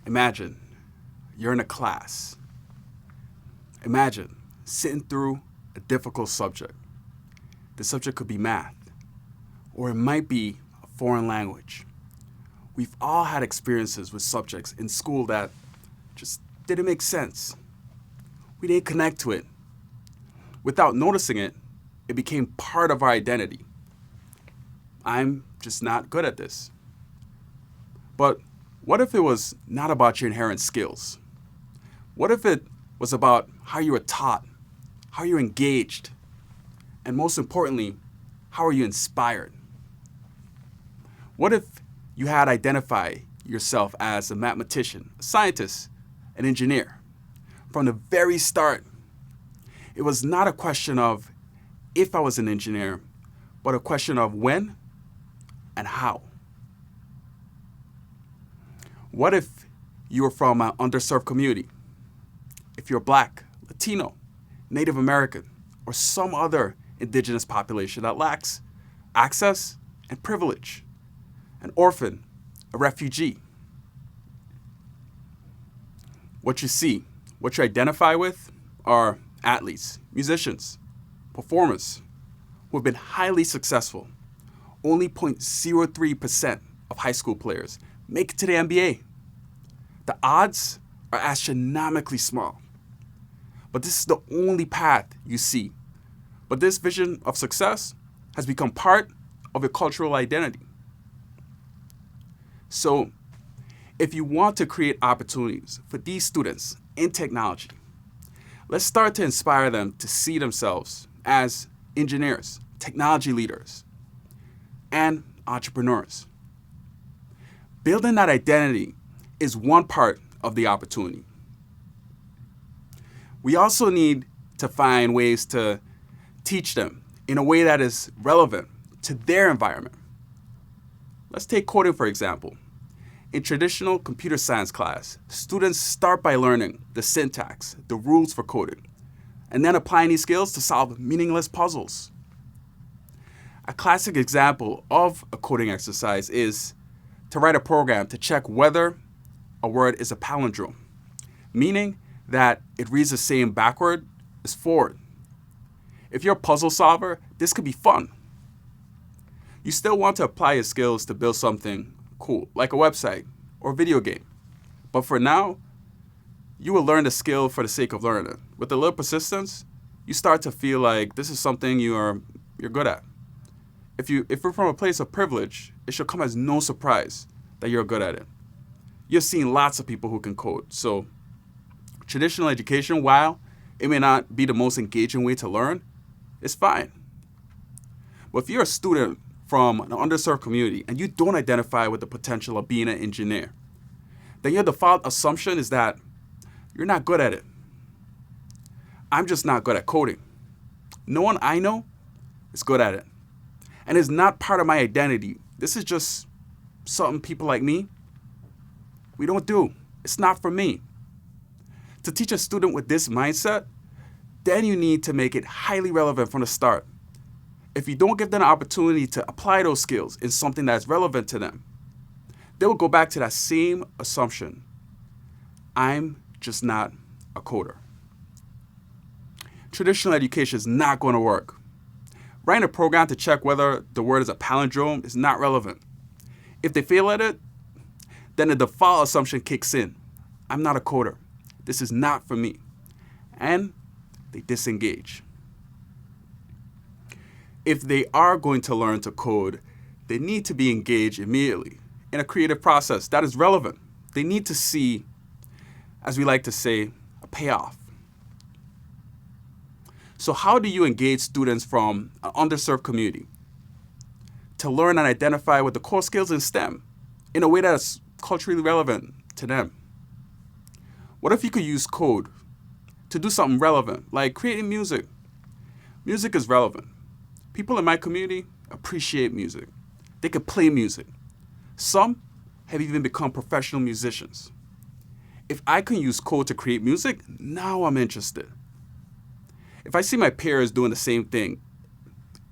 Imagine you're in a class. Imagine sitting through a difficult subject. The subject could be math, or it might be a foreign language. We've all had experiences with subjects in school that just didn't make sense. We didn't connect to it. Without noticing it, it became part of our identity. I'm just not good at this. But what if it was not about your inherent skills? What if it was about how you were taught, how you were engaged, and most importantly, how are you inspired? What if you had identified yourself as a mathematician, a scientist, an engineer? From the very start, it was not a question of if I was an engineer, but a question of when and how. What if you were from an underserved community? If you're Black, Latino, Native American, or some other indigenous population that lacks access and privilege, an orphan, a refugee. What you see, what you identify with are athletes, musicians, performers who have been highly successful. Only 0.03% of high school players make it to the NBA. The odds are astronomically small. But this is the only path you see. But this vision of success has become part of your cultural identity. So, if you want to create opportunities for these students in technology, let's start to inspire them to see themselves as engineers, technology leaders, and entrepreneurs. Building that identity is one part of the opportunity. We also need to find ways to teach them in a way that is relevant to their environment. Let's take coding, for example. In traditional computer science class, students start by learning the syntax, the rules for coding, and then applying these skills to solve meaningless puzzles. A classic example of a coding exercise is to write a program to check whether a word is a palindrome, meaning that it reads the same backward as forward. If you're a puzzle solver, this could be fun. You still want to apply your skills to build something cool, like a website or a video game. But for now, you will learn the skill for the sake of learning. With a little persistence, you start to feel like this is something you're good at. If you're from a place of privilege, it should come as no surprise that you're good at it. You've seen lots of people who can code. So traditional education, while it may not be the most engaging way to learn, it's fine. But if you're a student from an underserved community and you don't identify with the potential of being an engineer, then your default assumption is that you're not good at it. I'm just not good at coding. No one I know is good at it. And it's not part of my identity. This is just something people like me, we don't do. It's not for me. To teach a student with this mindset, then you need to make it highly relevant from the start. If you don't give them an opportunity to apply those skills in something that's relevant to them, they will go back to that same assumption. I'm just not a coder. Traditional education is not going to work. Writing a program to check whether the word is a palindrome is not relevant. If they fail at it, then the default assumption kicks in. I'm not a coder. This is not for me. And they disengage. If they are going to learn to code, they need to be engaged immediately in a creative process that is relevant. They need to see, as we like to say, a payoff. So how do you engage students from an underserved community to learn and identify with the core skills in STEM in a way that is culturally relevant to them? What if you could use code to do something relevant, like creating music? Music is relevant. People in my community appreciate music. They can play music. Some have even become professional musicians. If I can use code to create music, now I'm interested. If I see my peers doing the same thing,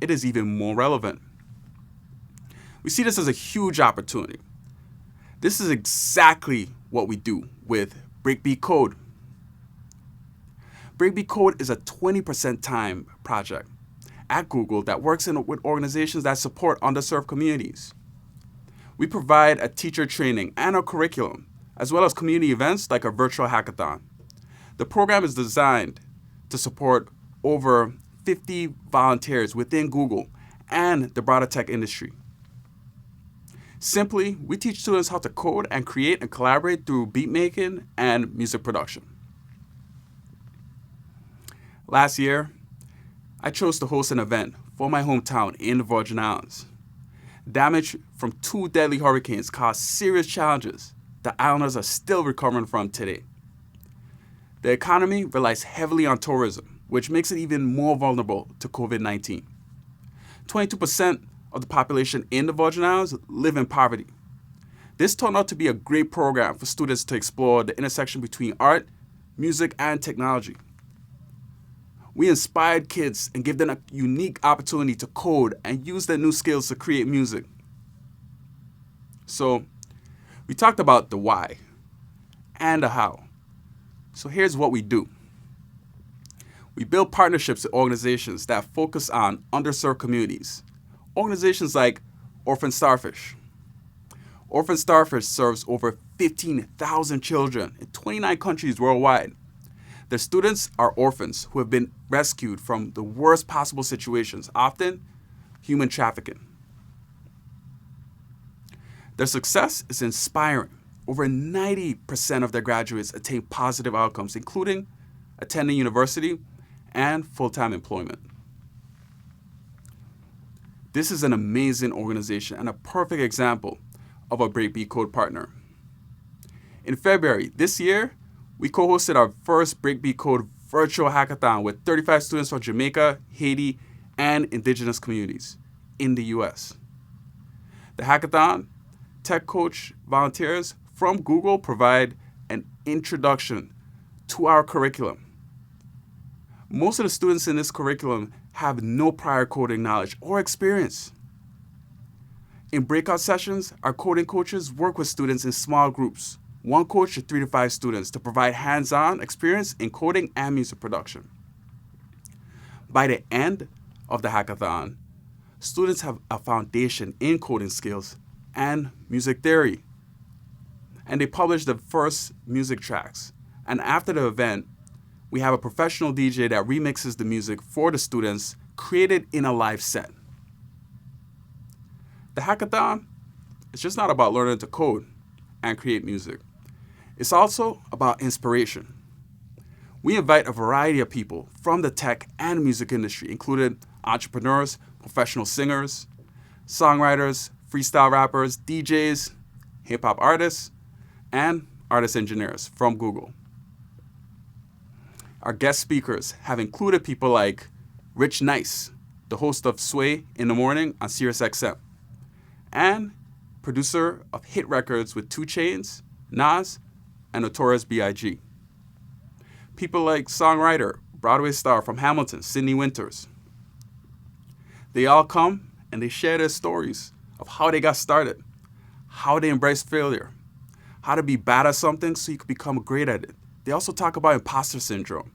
it is even more relevant. We see this as a huge opportunity. This is exactly what we do with Breakbeat Code. Breakbeat Code is a 20% time project at Google that works with organizations that support underserved communities. We provide a teacher training and a curriculum, as well as community events like a virtual hackathon. The program is designed to support over 50 volunteers within Google and the broader tech industry. Simply, we teach students how to code and create and collaborate through beat making and music production. Last year, I chose to host an event for my hometown in the Virgin Islands. Damage from 2 deadly hurricanes caused serious challenges the islanders are still recovering from today. The economy relies heavily on tourism, which makes it even more vulnerable to COVID-19. 22% of the population in the Virgin Islands live in poverty. This turned out to be a great program for students to explore the intersection between art, music, and technology. We inspired kids and gave them a unique opportunity to code and use their new skills to create music. So, we talked about the why and the how. So here's what we do. We build partnerships with organizations that focus on underserved communities. Organizations like Orphan Starfish. Orphan Starfish serves over 15,000 children in 29 countries worldwide. Their students are orphans who have been rescued from the worst possible situations, often human trafficking. Their success is inspiring. Over 90% of their graduates attain positive outcomes, including attending university and full-time employment. This is an amazing organization and a perfect example of a Breakbeat Code partner. In February this year, we co-hosted our first Breakbeat Code virtual hackathon with 35 students from Jamaica, Haiti, and indigenous communities in the US. The hackathon, tech coach volunteers from Google provide an introduction to our curriculum. Most of the students in this curriculum have no prior coding knowledge or experience. In breakout sessions, our coding coaches work with students in small groups, 1 coach to 3 to 5 students, to provide hands-on experience in coding and music production. By the end of the hackathon, students have a foundation in coding skills and music theory, and they publish the first music tracks. And after the event, we have a professional DJ that remixes the music for the students, created in a live set. The hackathon is just not about learning to code and create music. It's also about inspiration. We invite a variety of people from the tech and music industry, including entrepreneurs, professional singers, songwriters, freestyle rappers, DJs, hip-hop artists, and artist engineers from Google. Our guest speakers have included people like Rich Nice, the host of Sway in the Morning on SiriusXM, and producer of hit records with 2 Chainz, Nas, and Notorious B.I.G. People like songwriter, Broadway star from Hamilton, Sydney Winters. They all come and they share their stories of how they got started, how they embraced failure, how to be bad at something so you can become great at it. They also talk about imposter syndrome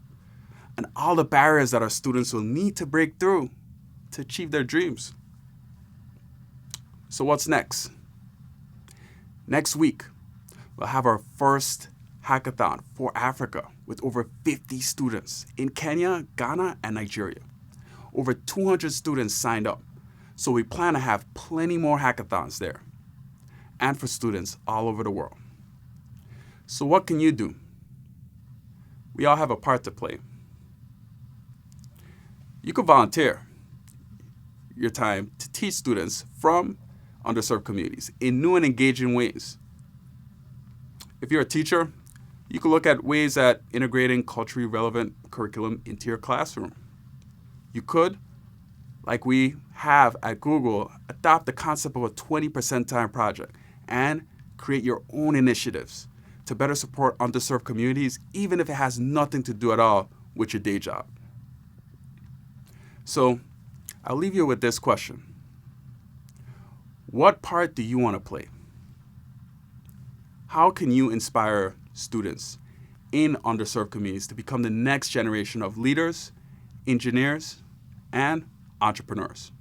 and all the barriers that our students will need to break through to achieve their dreams. So what's next? Next week, we'll have our first hackathon for Africa with over 50 students in Kenya, Ghana, and Nigeria. Over 200 students signed up, so we plan to have plenty more hackathons there and for students all over the world. So what can you do? We all have a part to play. You could volunteer your time to teach students from underserved communities in new and engaging ways. If you're a teacher, you can look at ways at integrating culturally relevant curriculum into your classroom. You could, like we have at Google, adopt the concept of a 20% time project and create your own initiatives to better support underserved communities, even if it has nothing to do at all with your day job. So I'll leave you with this question. What part do you want to play? how can you inspire students in underserved communities to become the next generation of leaders, engineers, and entrepreneurs?